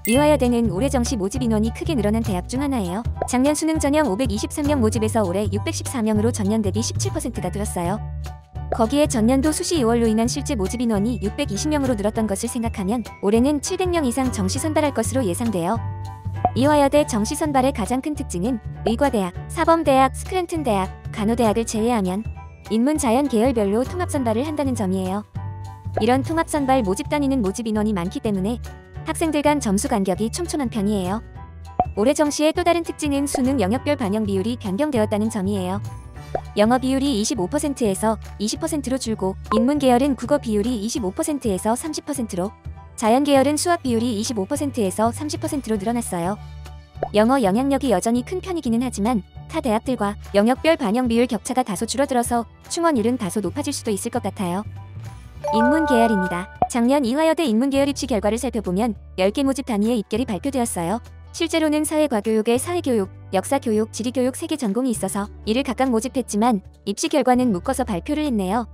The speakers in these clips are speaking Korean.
이화여대는 올해 정시 모집 인원이 크게 늘어난 대학 중 하나예요. 작년 수능 전형 523명 모집에서 올해 614명으로 전년 대비 17%가 늘었어요. 거기에 전년도 수시 2월로 인한 실제 모집 인원이 620명으로 늘었던 것을 생각하면 올해는 700명 이상 정시 선발할 것으로 예상돼요. 이화여대 정시 선발의 가장 큰 특징은 의과대학, 사범대학, 스크랜튼대학, 간호대학을 제외하면 인문 자연 계열별로 통합 선발을 한다는 점이에요. 이런 통합 선발 모집 단위는 모집 인원이 많기 때문에 학생들 간 점수 간격이 촘촘한 편이에요. 올해 정시의 또 다른 특징은 수능 영역별 반영 비율이 변경되었다는 점이에요. 영어 비율이 25%에서 20%로 줄고 인문 계열은 국어 비율이 25%에서 30%로 자연 계열은 수학 비율이 25%에서 30%로 늘어났어요. 영어 영향력이 여전히 큰 편이기는 하지만 타 대학들과 영역별 반영 비율 격차가 다소 줄어들어서 충원율은 다소 높아질 수도 있을 것 같아요. 인문 계열입니다. 작년 이화여대 인문 계열 입시 결과를 살펴보면 10개 모집 단위의 입결이 발표되었어요. 실제로는 사회과교육에 사회교육, 역사교육, 지리교육 3개 전공이 있어서 이를 각각 모집했지만 입시 결과는 묶어서 발표를 했네요.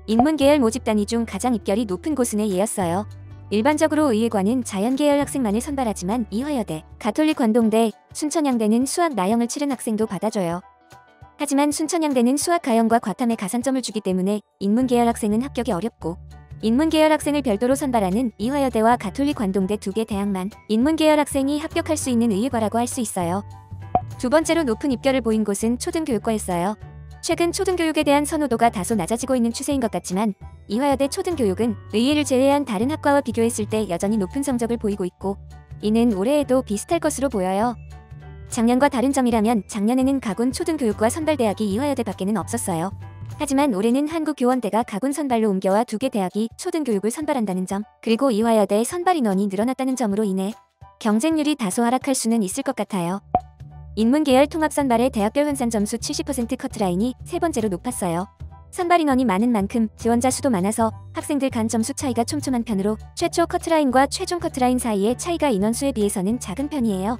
인문 계열 모집 단위 중 가장 입결이 높은 곳은 A였어요. 일반적으로 의예과는 자연계열 학생만을 선발하지만 이화여대, 가톨릭 관동대, 순천향대는 수학 나형을 치른 학생도 받아줘요. 하지만 순천향대는 수학 가형과 과탐에 가산점을 주기 때문에 인문계열 학생은 합격이 어렵고 인문계열 학생을 별도로 선발하는 이화여대와 가톨릭 관동대 2개 대학만 인문계열 학생이 합격할 수 있는 의예과라고 할 수 있어요. 두 번째로 높은 입결을 보인 곳은 초등교육과였어요. 최근 초등교육에 대한 선호도가 다소 낮아지고 있는 추세인 것 같지만 이화여대 초등교육은 의예를 제외한 다른 학과와 비교했을 때 여전히 높은 성적을 보이고 있고 이는 올해에도 비슷할 것으로 보여요. 작년과 다른 점이라면 작년에는 가군 초등교육과 선발대학이 이화여대밖에는 없었어요. 하지만 올해는 한국교원대가 가군 선발로 옮겨와 2개 대학이 초등교육을 선발한다는 점, 그리고 이화여대의 선발 인원이 늘어났다는 점으로 인해 경쟁률이 다소 하락할 수는 있을 것 같아요. 인문계열 통합선발의 대학별 환산 점수 70% 커트라인이 세 번째로 높았어요. 선발 인원이 많은 만큼 지원자 수도 많아서 학생들 간 점수 차이가 촘촘한 편으로 최초 커트라인과 최종 커트라인 사이의 차이가 인원수에 비해서는 작은 편이에요.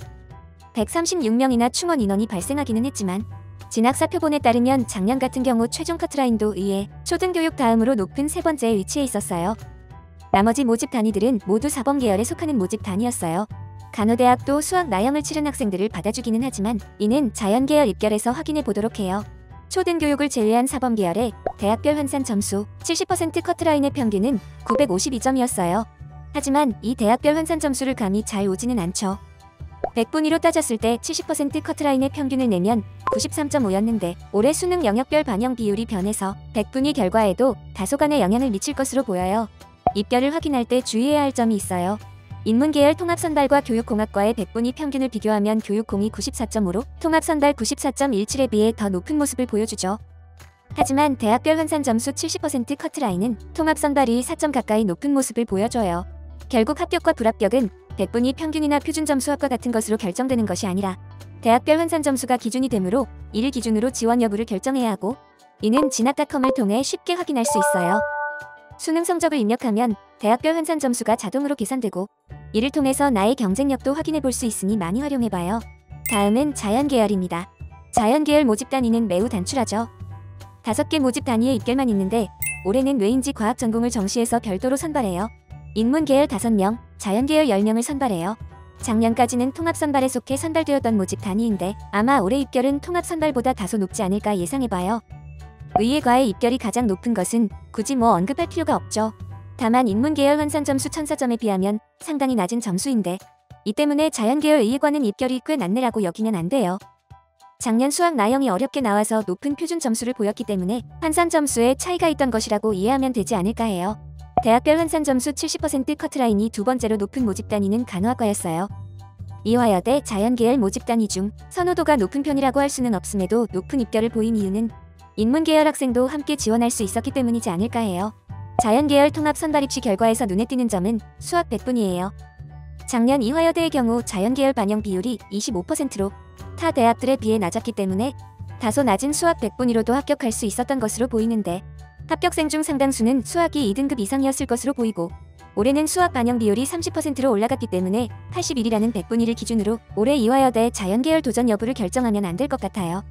136명이나 충원 인원이 발생하기는 했지만 진학사표본에 따르면 작년 같은 경우 최종 커트라인도 의예, 초등교육 다음으로 높은 세 번째에 위치해 있었어요. 나머지 모집 단위들은 모두 사범계열에 속하는 모집 단위였어요. 간호대학도 수학 나형을 치른 학생들을 받아주기는 하지만 이는 자연계열 입결에서 확인해 보도록 해요. 초등교육을 제외한 사범계열의 대학별 환산 점수 70% 커트라인의 평균은 952점이었어요. 하지만 이 대학별 환산 점수를 감이 잘 오지는 않죠. 100분위로 따졌을 때 70% 커트라인의 평균을 내면 93.5였는데 올해 수능 영역별 반영 비율이 변해서 100분위 결과에도 다소간의 영향을 미칠 것으로 보여요. 입결을 확인할 때 주의해야 할 점이 있어요. 인문계열 통합선발과 교육공학과의 100분위 평균을 비교하면 교육공이 94.5로 통합선발 94.17에 비해 더 높은 모습을 보여주죠. 하지만 대학별 환산 점수 70% 커트라인은 통합선발이 4점 가까이 높은 모습을 보여줘요. 결국 합격과 불합격은 100분위 평균이나 표준점수합과 같은 것으로 결정되는 것이 아니라 대학별 환산 점수가 기준이 되므로 이를 기준으로 지원 여부를 결정해야 하고 이는 진학닷컴을 통해 쉽게 확인할 수 있어요. 수능 성적을 입력하면 대학별 환산 점수가 자동으로 계산되고 이를 통해서 나의 경쟁력도 확인해 볼 수 있으니 많이 활용해봐요. 다음은 자연계열입니다. 자연계열 모집 단위는 매우 단출하죠. 5개 모집 단위의 입결만 있는데 올해는 왜인지 과학 전공을 정시해서 별도로 선발해요. 인문계열 5명, 자연계열 10명을 선발해요. 작년까지는 통합선발에 속해 선발되었던 모집 단위인데 아마 올해 입결은 통합선발보다 다소 높지 않을까 예상해봐요. 의예과의 입결이 가장 높은 것은 굳이 언급할 필요가 없죠. 다만 인문계열 환산 점수 1004점에 비하면 상당히 낮은 점수인데 이 때문에 자연계열 의예과는 입결이 꽤 낮네라고 여기면 안 돼요. 작년 수학 나형이 어렵게 나와서 높은 표준 점수를 보였기 때문에 환산 점수에 차이가 있던 것이라고 이해하면 되지 않을까 해요. 대학별 환산 점수 70% 커트라인이 두 번째로 높은 모집 단위는 간호학과였어요. 이화여대 자연계열 모집 단위 중 선호도가 높은 편이라고 할 수는 없음에도 높은 입결을 보인 이유는 인문계열 학생도 함께 지원할 수 있었기 때문이지 않을까 해요. 자연계열 통합 선발 입시 결과에서 눈에 띄는 점은 수학 100분이에요. 작년 이화여대의 경우 자연계열 반영 비율이 25%로 타 대학들에 비해 낮았기 때문에 다소 낮은 수학 100분위로도 합격할 수 있었던 것으로 보이는데 합격생 중 상당수는 수학이 2등급 이상이었을 것으로 보이고 올해는 수학 반영 비율이 30%로 올라갔기 때문에 81이라는 100분위를 기준으로 올해 이화여대 자연계열 도전 여부를 결정하면 안 될 것 같아요.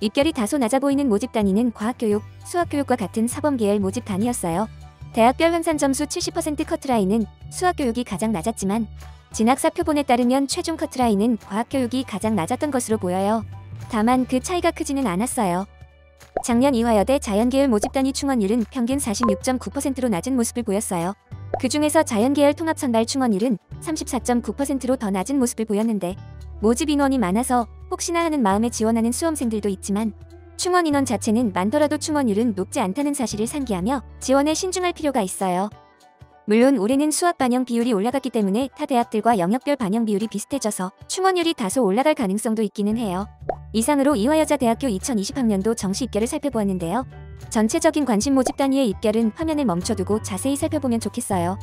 입결이 다소 낮아 보이는 모집 단위는 과학교육, 수학교육과 같은 사범계열 모집 단위였어요. 대학별 환산 점수 70% 커트라인은 수학교육이 가장 낮았지만 진학사표본에 따르면 최종 커트라인은 과학교육이 가장 낮았던 것으로 보여요. 다만 그 차이가 크지는 않았어요. 작년 이화여대 자연계열 모집단위 충원율은 평균 46.9%로 낮은 모습을 보였어요. 그 중에서 자연계열 통합선발 충원율은 34.9%로 더 낮은 모습을 보였는데 모집 인원이 많아서 혹시나 하는 마음에 지원하는 수험생들도 있지만 충원 인원 자체는 많더라도 충원율은 높지 않다는 사실을 상기하며 지원에 신중할 필요가 있어요. 물론 올해는 수학 반영 비율이 올라갔기 때문에 타 대학들과 영역별 반영 비율이 비슷해져서 충원율이 다소 올라갈 가능성도 있기는 해요. 이상으로 이화여자대학교 2020학년도 정시 입결을 살펴보았는데요. 전체적인 관심 모집 단위의 입결은 화면을 멈춰두고 자세히 살펴보면 좋겠어요.